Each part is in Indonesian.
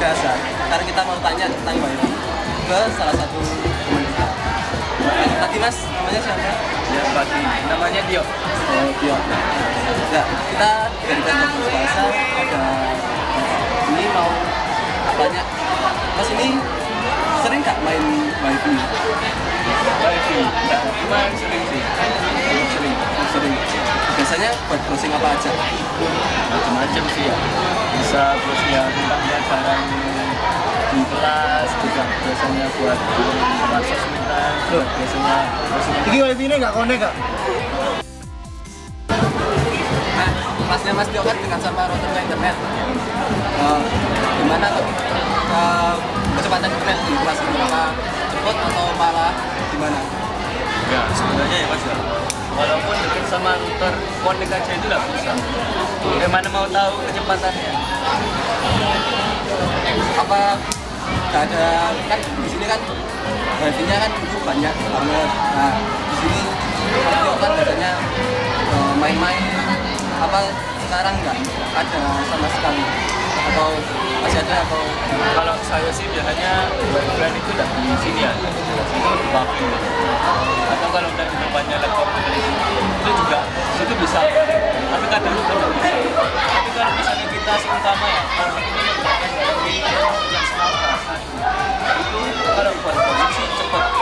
biasa. Sekarang kita mau tanya tentang wifi ke salah satu teman kita. Tadi Mas, namanya siapa? Ya pasti, namanya Tio. Oh, Tio. Ya, kita dari Kampus Bahasa ada ini mau tanya, Mas ini sering nggak main wifi? Wifi, nggak cuma sering sih. Sering. Biasanya buat browsing apa aja? Macam-macam sih ya. Bisa browsing ya tentang pelajaran di kelas, juga biasanya buat tempat sosmedan, biasanya browsing. Ini wifi ini nggak konek nggak? Nah, Masnya Mas Tio kan dengan sama router ke internet. Gimana tuh kecepatan internet di kelas itu? Apa cepat atau malah gimana? Ya sebenarnya ya Mas ya. Walaupun dekat sama router, konek aja itu nggak bisa. Bagaimana mau tahu kecepatannya? Apa nggak ada kan di sini kan wifi-nya kan itu banyak banget. Nah di sini Mas Tio kan biasanya main-main apa sekarang nggak ada sama sekali atau masih ada atau Kalau saya sih biasanya bulan itu udah di sini ya, itu di pabrik. Atau kalau udah di tempatnya laptop itu juga itu bisa. Tapi kadang itu nggak bisa. Tapi kalau misalnya kita utama ya, kalau ini dari yang smartphone itu kalau buat posisi cepat.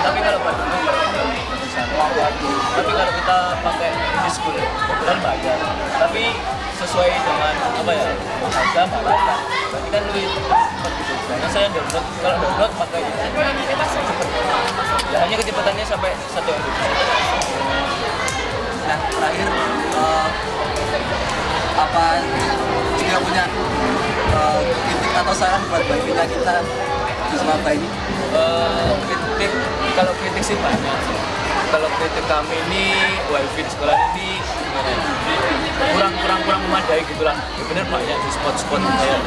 Tapi kalau buat dulu nggak bisa. Tapi kalau kita pakai diskul kebetulan bayar. Tapi sesuai dengan apa ya harga bayar. Berarti kan lebih cepat gitu. Karena saya download, kalau download pakai ini pasti cepat. Ya hanya kecepatannya sampai 1 MB. nah terakhir apa dia punya kritik atau saran buat wifi-nya kita di Surabaya ini? Kritik, kalau kritik sih banyak sih. Kalau kritik kami ini wifi di sekolah ini gimana ya? kurang memadai gitulah. Ya bener banyak di spot-spot kayak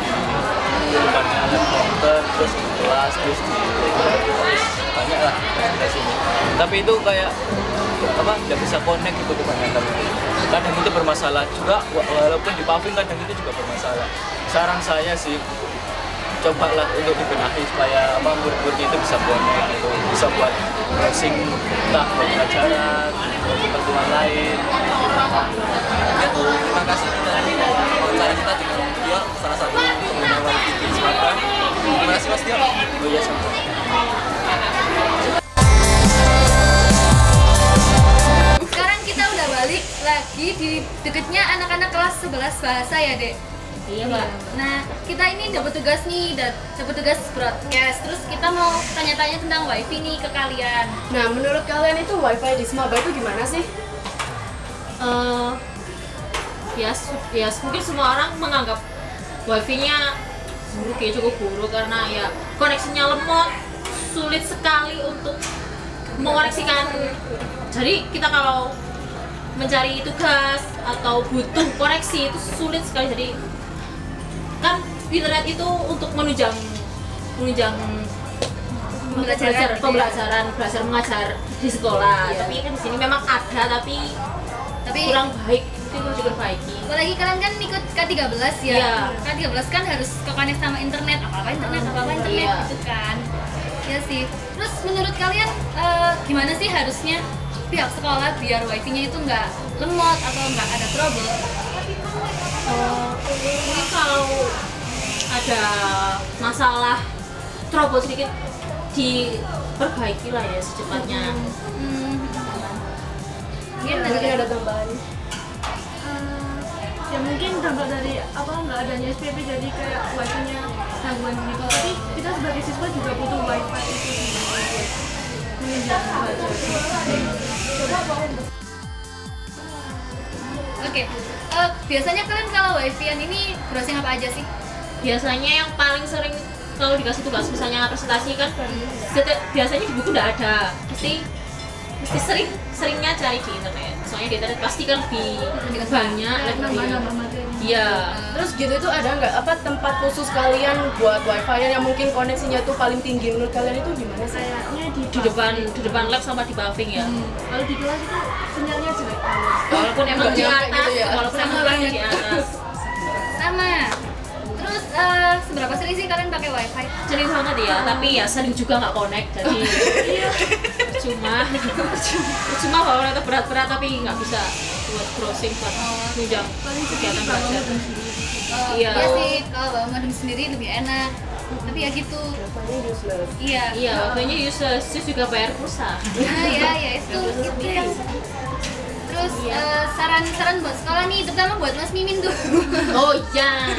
di depannya komputer, terus di kelas, terus di banyak lah di sini. Tapi itu kayak apa nggak bisa connect gitu kebanyakan. Kadang itu bermasalah juga, walaupun di paving kadang itu juga bermasalah. Saran saya sih cobalah untuk dibenahi supaya apa murid-murid itu bisa connect gitu, bisa buat browsing entah buat pelajaran, buat keperluan lain. Ya, terima kasih dari wawancara kita dengan Tio, salah satu pengguna wifi di Surabaya. Terima kasih Mas Tio. Oh iya sama. Sekarang kita udah balik lagi di deketnya anak-anak kelas 11 bahasa ya, Dek? Iya, Mbak. Nah, kita ini dapat tugas nih, dapat tugas broadcast. Terus kita mau tanya-tanya tentang wifi nih ke kalian. Nah, menurut kalian itu wifi di Semaba itu gimana sih? Ya mungkin semua orang menganggap wifi-nya buruk ya, cukup buruk karena ya koneksinya lemot, sulit sekali untuk mengoneksikan. Jadi kita kalau mencari tugas atau butuh koneksi itu sulit sekali. Jadi kan internet itu untuk menunjang pembelajaran, belajar mengajar di sekolah. Iya. Tapi kan di sini memang ada tapi kurang baik, mungkin perlu diperbaiki. Apalagi kalian kan ikut K13 ya. Iya. K13 kan harus kekonek sama internet, apa internet Iya. gitu kan. Ya sih. Terus menurut kalian gimana sih harusnya pihak sekolah biar wifi-nya itu nggak lemot atau nggak ada trouble? Mungkin kalau ada masalah trouble sedikit diperbaiki lah ya secepatnya. Mungkin Ada tambahan. Ya mungkin dampak dari apa nggak adanya SPP jadi kayak wifi-nya gangguan gitu. Tapi kita sebagai siswa juga butuh wifi itu buat menunjang belajar. Oke. Biasanya kalian kalau wifi-an ini browsing apa aja sih? Biasanya yang paling sering kalau dikasih tugas misalnya presentasi kan biasanya di buku udah ada, mesti seringnya cari di internet. Soalnya di internet pasti kan lebih banyak, Nambah materi. Iya. Terus gitu itu ada nggak apa tempat khusus kalian buat wifi yang mungkin koneksinya tuh paling tinggi menurut kalian itu gimana sih? Kayaknya di depan lab sama di paving ya. Kalau di kelas itu sinyalnya jelek banget. Walaupun emang di Nyampe atas, gitu ya? walaupun emang di atas. Sama. Terus Seberapa sering sih kalian pakai wifi? Sering banget ya, tapi ya sering juga nggak connect, jadi percuma kalau itu berat-berat tapi nggak bisa buat browsing buat nunjang kegiatan belajar. Iya. Iya sih, kalau bawa modem sendiri lebih enak. Tapi ya gitu. Iya. Iya, waktunya useless, terus juga bayar pulsa. Nah, ya itu gitu. Terus saran-saran buat sekolah nih, terutama buat Mas Mimin tuh. Oh iya.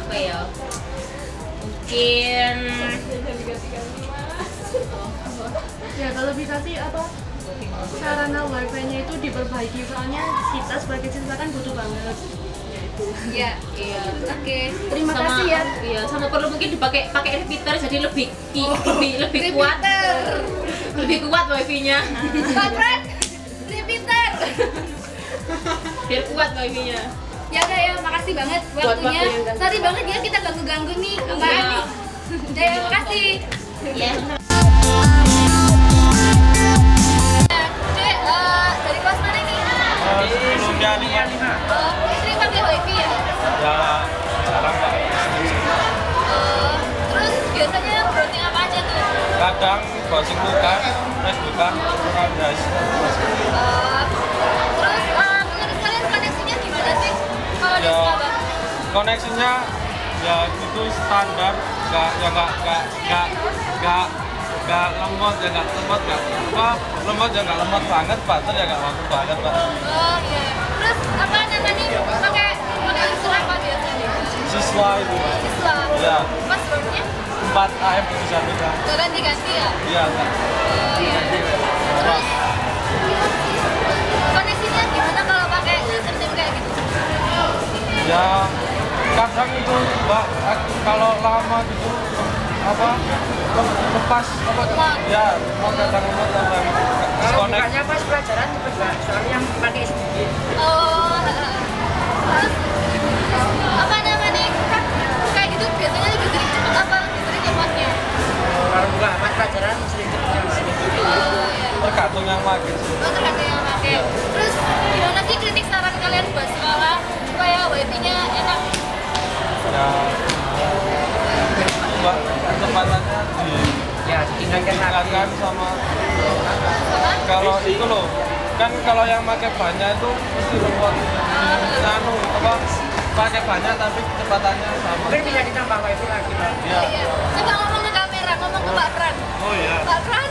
Apa ya? Mungkin Ya kalau bisa sih apa sarana wifi-nya itu diperbaiki, soalnya kita sebagai siswa kan butuh banget. Iya. iya. Oke. Terima kasih ya. Iya, sama perlu mungkin pakai repeater jadi lebih kuat. Lebih kuat wifi-nya. Pak Fred, repeater. Biar kuat wifi-nya. Ya udah ya, makasih banget waktunya. Sorry banget ya kita ganggu-ganggu nih. Apaan nih? Ya, makasih. Iya. Cek, dari kelas mana nih? Sebelumnya 55. Sering pakai wifi ya? Ya, sekarang pakai. Terus biasanya browsing apa aja tuh? Kadang browsing bukan, Facebookan, guys. Terus menurut kalian koneksinya gimana sih? Kalau di Ya, Surabaya? koneksinya ya itu standar, nggak lemot ya nggak lemot nggak apa lemot ya nggak lemot banget, bater ya nggak bater banget, Pak. Oh iya. Terus apa namanya? Pakai unsur apa biasanya? Siswa itu, Pak. Siswa. Ya, Passwordnya 4 AM71 kan. nggak ganti-ganti ya? Iya, Pak. Oh iya. Terus koneksinya gimana kalau pakai username kayak gitu? Ya, kadang itu, Mbak, kalau lama gitu apa lepas apa ya mau kadang lemot apa disconnect. Bukannya pas pelajaran cepet Mbak, soalnya yang pakai sedikit. Oh, terus apa namanya? Kan kayak gitu biasanya lebih sering cepet apa lebih sering lemotnya? Kalau bukan pas pelajaran sering cepet sedikit. Oh iya. Tergantung yang pakai sih. Oh, tergantung yang pakai. Terus gimana sih kritik saran kalian buat sekolah supaya wifi-nya enak? Ya, Mbak, kecepatannya Ya, ditingkatkan sama kalau itu loh, kan kalau yang pakai banyak itu mesti lemot anu apa pakai banyak tapi kecepatannya sama. Mungkin bisa ditambah wifi lagi Mbak. Iya. Iya. Coba ngomong ke kamera, ngomong ke Pak Pran. Oh iya. Pak Pran.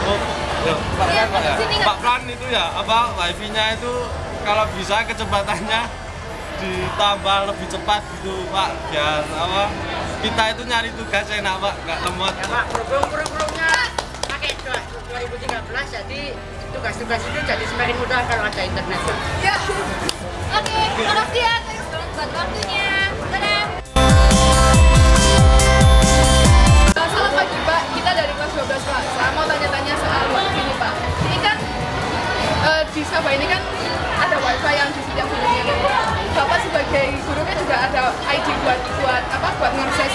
Oh, ya, Pak Iya, Pran, Pak ya. sini, Pak Pran itu ya apa wifi-nya itu kalau bisa kecepatannya ditambah lebih cepat gitu, Pak. Biar apa kita itu nyari tugas enak, Pak, nggak lemot. Ya Pak, program-programnya pakai 2013 jadi tugas-tugas itu jadi semakin mudah kalau ada internet. Ya. Oke, makasih ya. Thanks banget buat waktunya. Dadah. Selamat pagi Pak, kita dari kelas 12 Pak. Saya mau tanya-tanya soal wifi ini Pak. Ini kan di Sabah ini kan ada wifi yang di setiap bulannya. Bapak sebagai guru kan juga ada ID buat mengakses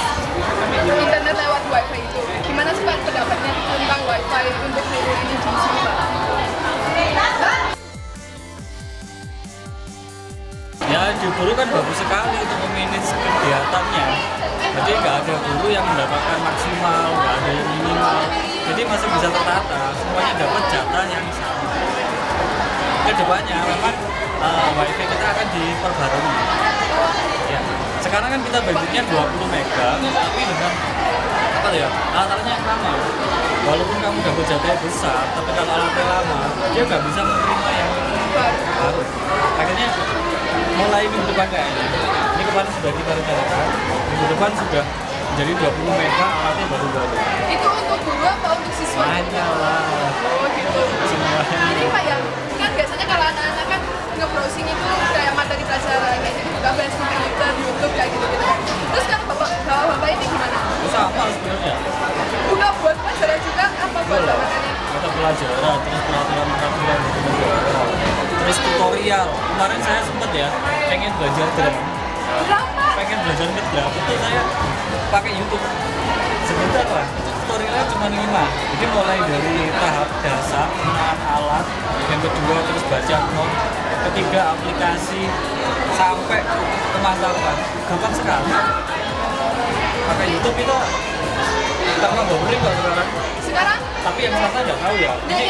internet lewat wifi itu. Gimana sih Pak pendapatnya tentang wifi untuk guru ini di sini Pak? Ya, di guru kan bagus sekali untuk memanage kegiatannya. Jadi nggak ada guru yang mendapatkan maksimal, nggak ada yang minimal. Jadi masih bisa tertata, semuanya dapat jatah yang sama. Kedepannya memang wifi kita akan diperbarui. Ya, sekarang kan kita budgetnya 20 mega, tapi dengan apa ya, alatnya yang lama. Walaupun kamu dapat jatah yang besar, tapi kalau alatnya lama, dia nggak bisa menerima yang baru. Akhirnya mulai minggu depan kayaknya, ini kemarin sudah kita rencanakan, minggu depan sudah menjadi 20 mega alatnya baru-baru. Itu untuk guru apa untuk siswa? Banyak lah. Oh gitu. Semuanya. Ini Pak ya, kan biasanya kalau anak-anak kan nge-browsing itu kayak materi pelajaran kayak gitu, buka Facebook, Twitter, YouTube kayak gitu-gitu. Terus kan bapak ini gimana? Sama sebenarnya. Buka buat pelajaran juga apa buat bapaknya? Mata pelajaran, terus peraturan terus tutorial. Kemarin saya sempat ya pengen belajar drum. Berapa? Pengen belajar ngedrum itu saya pakai YouTube. Sebentar lah, tutorialnya cuma 5. Jadi mulai dari tahap dasar, penggunaan alat, yang kedua terus baca not, ketiga aplikasi sampai kemantapan gampang sekali. Pakai YouTube itu terlalu boring kok sekarang. Tapi yang saya nggak tahu ya. Ini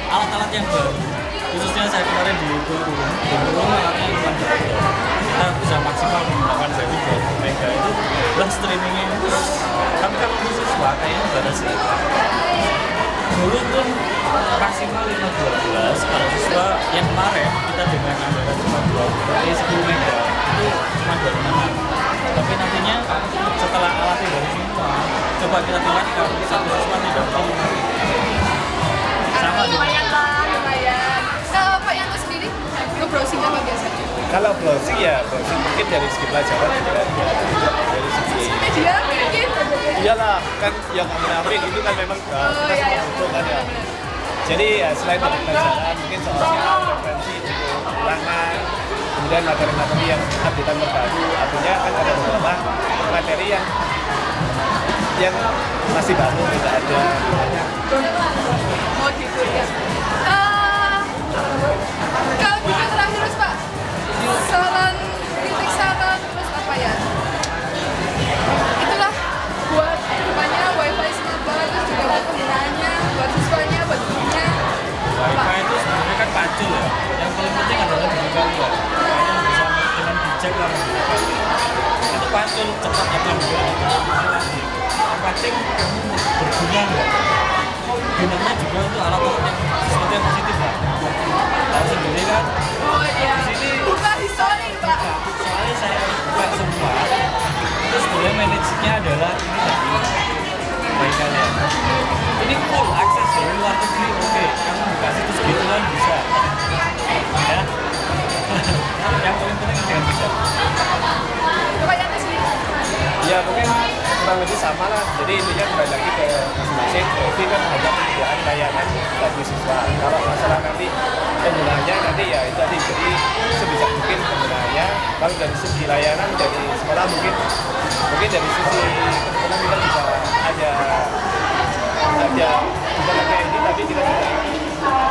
alat-alat yang baru. Khususnya saya kemarin di Burung alatnya cuma kita bisa maksimal menggunakan Zawi buat Mega itu plus streamingnya itu. Tapi kalau untuk siswa kayaknya udah sih. Dulu pun maksimal 512, kalau siswa yang kemarin kita dengan anggaran cuma 10 Mega itu cuma 26. Tapi nantinya setelah alatnya dari semua coba kita tingkatkan satu siswa tidak perlu sama lumayan lah, lumayan. Kalau Pak Yanto sendiri nge-browsing apa biasanya? Kalau browsing ya browsing mungkin dari segi pelajaran juga dari segi media mungkin. Iyalah kan yang munafik itu kan memang kita semua butuh kan ya. Jadi ya selain dari pelajaran mungkin soalnya referensi ulangan, kemudian materi-materi yang updatean terbaru, artinya kan ada beberapa materi yang masih baru tidak ada. Oh gitu ya. Kalau kita terakhir terus Pak, saran, kritik saran terus apa ya? Itulah buat depannya wifi smart banget, terus juga buat penggunaannya, buat siswanya, buat gurunya. Wifi itu sebenarnya kan pacul ya. Yang paling penting adalah diri kalian. Kalian bisa dengan bijak lah menggunakan. Itu pacul cepat akan lagi. Yang penting kamu berguna nggak? Gunanya juga untuk alat-alat yang sesuatu yang positif lah. Tahu sendiri kan? Oh iya. Di sini buka histori Pak. Soalnya saya buka semua. Terus sebenarnya manage-nya adalah ini tadi. Baik kalian. Ini full akses dari luar negeri. Oke, kamu buka situs gitu kan bisa. Ya. Yang paling penting dengan bisa. Pak Yanto sendiri. Ya mungkin kurang lebih sama lah. Jadi intinya kembali lagi ke masing-masing. Jadi kan ada penyediaan layanan bagi siswa. Kalau masalah nanti penggunaannya nanti ya itu tadi jadi sebisa mungkin penggunaannya. Kalau dari segi layanan dari sekolah mungkin dari sisi teman-teman kita bisa ada bukan hanya ini tapi kita juga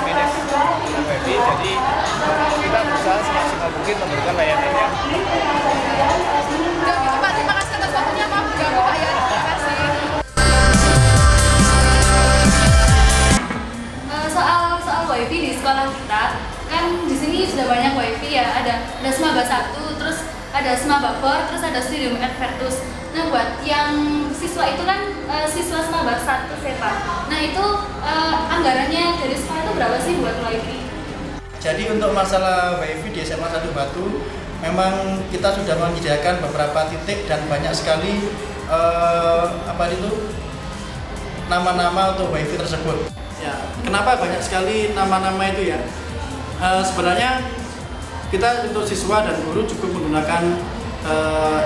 manage dengan Webi. Jadi kita berusaha semaksimal mungkin memberikan layanan yang Pak, terima kasih atas waktunya, maaf ganggu Pak ya. Terima kasih. Soal wifi di sekolah kita kan di sini sudah banyak wifi ya, ada Smaba 1, terus ada Smaba 4, terus ada Studium Advertus. Nah buat yang siswa itu kan siswa Smaba 1 Pak. Nah itu anggarannya dari sekolah itu berapa sih buat wifi? Jadi untuk masalah wifi di SMA 1 Batu memang kita sudah menyediakan beberapa titik dan banyak sekali nama-nama untuk wifi tersebut. Ya, kenapa banyak sekali nama-nama itu ya? Sebenarnya kita untuk siswa dan guru cukup menggunakan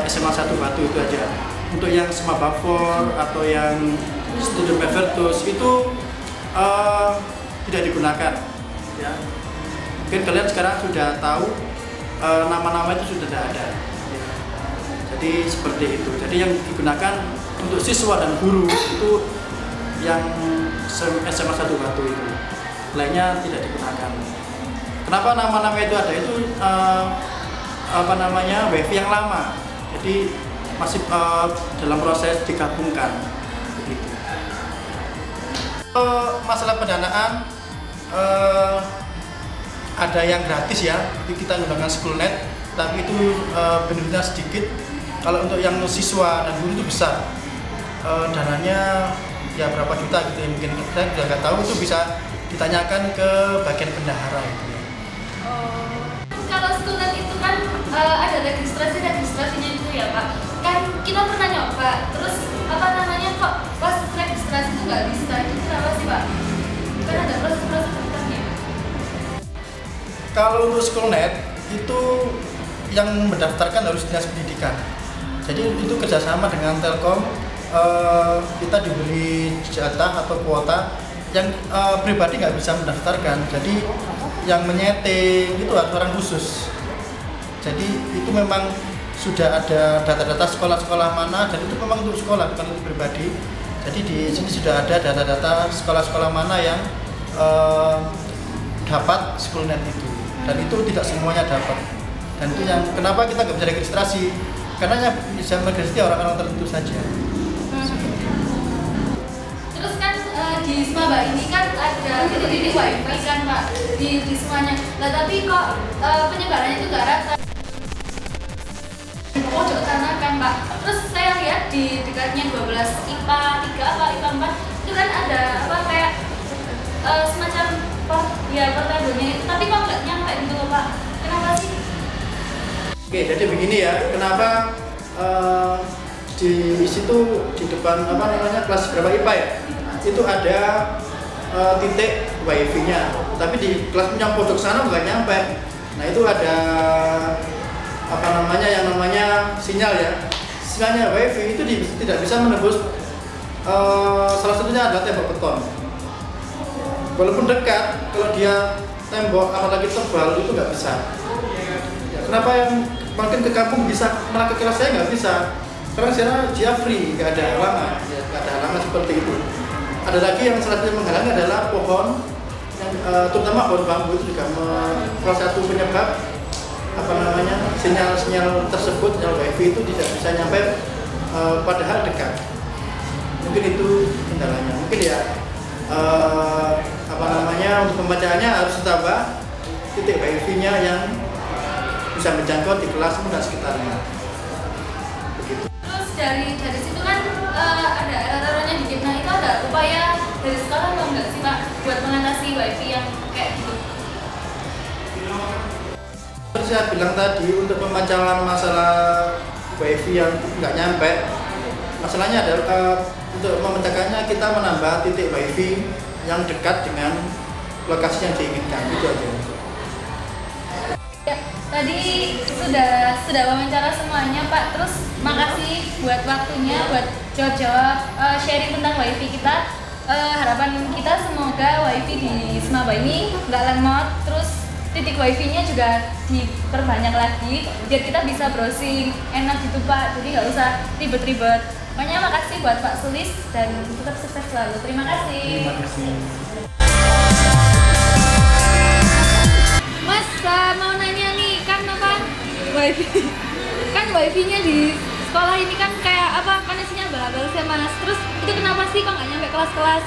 SMA 1 Batu itu aja. Untuk yang Smaba 4 atau yang Studium Advertus itu tidak digunakan. Ya. Mungkin kalian sekarang sudah tahu nama-nama itu sudah tidak ada. Ya. Jadi seperti itu. Jadi yang digunakan untuk siswa dan guru itu yang SMA 1 Batu itu. Lainnya tidak digunakan. Kenapa nama-nama itu ada? Itu wifi yang lama. Jadi masih dalam proses digabungkan. Begitu. Masalah pendanaan ada yang gratis ya, itu kita menggunakan Schoolnet, tapi itu benefitnya sedikit. Kalau untuk yang siswa dan guru itu besar, dananya ya berapa juta gitu ya, mungkin kita juga nggak tahu, itu bisa ditanyakan ke bagian bendahara itu ya. Kalau Schoolnet itu kan ada registrasinya itu ya Pak, kan kita pernah nyoba, terus kok pas registrasi itu nggak bisa, itu kenapa sih Pak? Kan ada proses-proses. Kalau untuk Schoolnet itu yang mendaftarkan harus dinas pendidikan. Jadi itu kerjasama dengan Telkom, kita diberi jatah atau kuota yang pribadi nggak bisa mendaftarkan. Jadi yang menyeting itu harus orang khusus. Jadi itu memang sudah ada data-data sekolah-sekolah mana, dan itu memang untuk sekolah bukan untuk pribadi. Jadi di sini sudah ada data-data sekolah-sekolah mana yang dapat Schoolnet itu. dan itu tidak semuanya dapat. Dan itu yang kenapa kita nggak bisa registrasi, karena yang bisa registrasi orang-orang tertentu saja. Terus kan di Wisma ini kan ada titik-titik wifi kan Pak di Wismanya. Nah tapi kok penyebarannya itu nggak rata. Pojok sana kan Pak. Terus saya lihat di dekatnya 12 IPA 3 apa IPA 4 itu kan ada apa kayak semacam pertabelnya itu, tapi kok nggak nyampe gitu loh Pak. Kenapa sih? Oke, jadi begini ya, kenapa di situ di depan apa namanya kelas berapa IPA ya? Itu ada titik wifi-nya, tapi di kelas yang pojok sana nggak nyampe. Nah itu ada apa namanya yang namanya sinyal ya. Sinyalnya wifi itu tidak bisa menembus salah satunya adalah tembok beton. Walaupun dekat, kalau dia tembok apalagi tebal itu nggak bisa. Ya, kenapa yang makin ke kampung bisa, malah ke kelas saya nggak bisa? Karena sana dia free, nggak ada halangan, ya, nggak ada halangan seperti itu. Ada lagi yang salah satu menghalangi adalah pohon, yang terutama pohon bambu itu juga salah satu penyebab apa namanya sinyal tersebut, sinyal wifi itu tidak bisa nyampe padahal dekat. Mungkin itu kendalanya. Mungkin ya apa namanya untuk pembacaannya harus ditambah titik wifi-nya yang bisa menjangkau di kelas dan sekitarnya. Begitu. Terus dari situ kan ada error-errornya dikit. Nah itu ada upaya dari sekolah atau enggak sih Pak buat mengatasi wifi yang kayak gitu? Seperti saya bilang tadi, untuk pemacaran masalah wifi yang nggak nyampe, masalahnya adalah untuk memecahkannya kita menambah titik wifi yang dekat dengan lokasi yang diinginkan, itu aja. Ya, tadi sudah wawancara semuanya Pak. Terus makasih buat waktunya, buat jawab-jawab sharing tentang wifi kita. Harapan kita semoga wifi di Semaba ini nggak lemot, terus titik wifi-nya juga diperbanyak lagi biar kita bisa browsing enak gitu Pak, jadi nggak usah ribet-ribet. Pokoknya makasih buat Pak Sulis dan tetap sukses selalu. Terima kasih. Terima kasih. Mas, mau nanya nih, kan apa wifi kan wifi-nya di sekolah ini kan kayak apa koneksinya abal-abal sih Mas. Terus itu kenapa sih kok nggak nyampe kelas-kelas?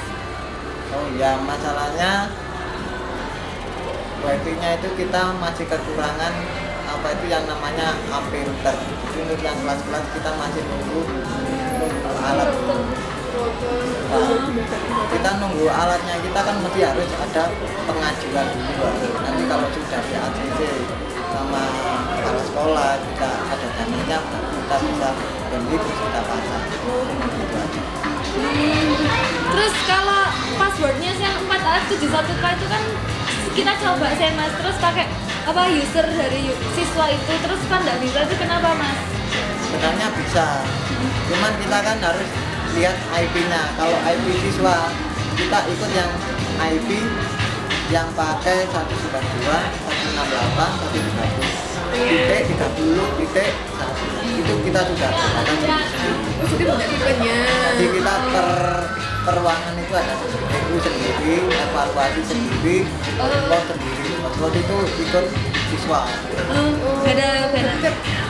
Oh ya, masalahnya wifi-nya itu kita masih kekurangan apa itu yang namanya filter. Jadi untuk yang kelas-kelas kita masih nunggu alat. Kita nunggu alatnya, kita kan mesti harus ada pengajuan dulu. Nanti kalau sudah di ACC sama kepala sekolah kita ada dananya, kita bisa beli terus kita pasang. Terus kalau passwordnya yang 4A71K itu kan kita coba sih Mas, terus pakai apa user dari siswa itu, terus kan nggak bisa, itu kenapa Mas? Sebenarnya bisa, cuman kita kan harus lihat IP-nya. Kalau IP siswa kita ikut yang IP yang pakai 192, 168, 130.30.1 itu kita sudah gunakan. Jadi banyak tipenya. Jadi kita per ruangan itu ada itu sendiri, evaluasi sendiri, report sendiri. Report itu ikut siswa. Beda.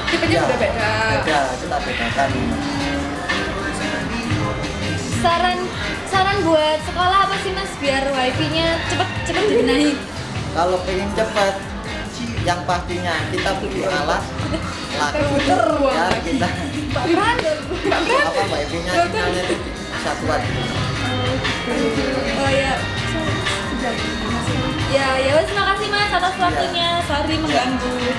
Tipenya udah beda. Beda, kita bedakan. Saran buat sekolah apa sih Mas biar wifi-nya cepet dibenahi? Kalau pengen cepat, yang pastinya kita beli alat lagi ya kita apa wifi-nya sinyalnya itu bisa kuat. Oh ya. Ya wes, makasih Mas atas waktunya. Sorry mengganggu.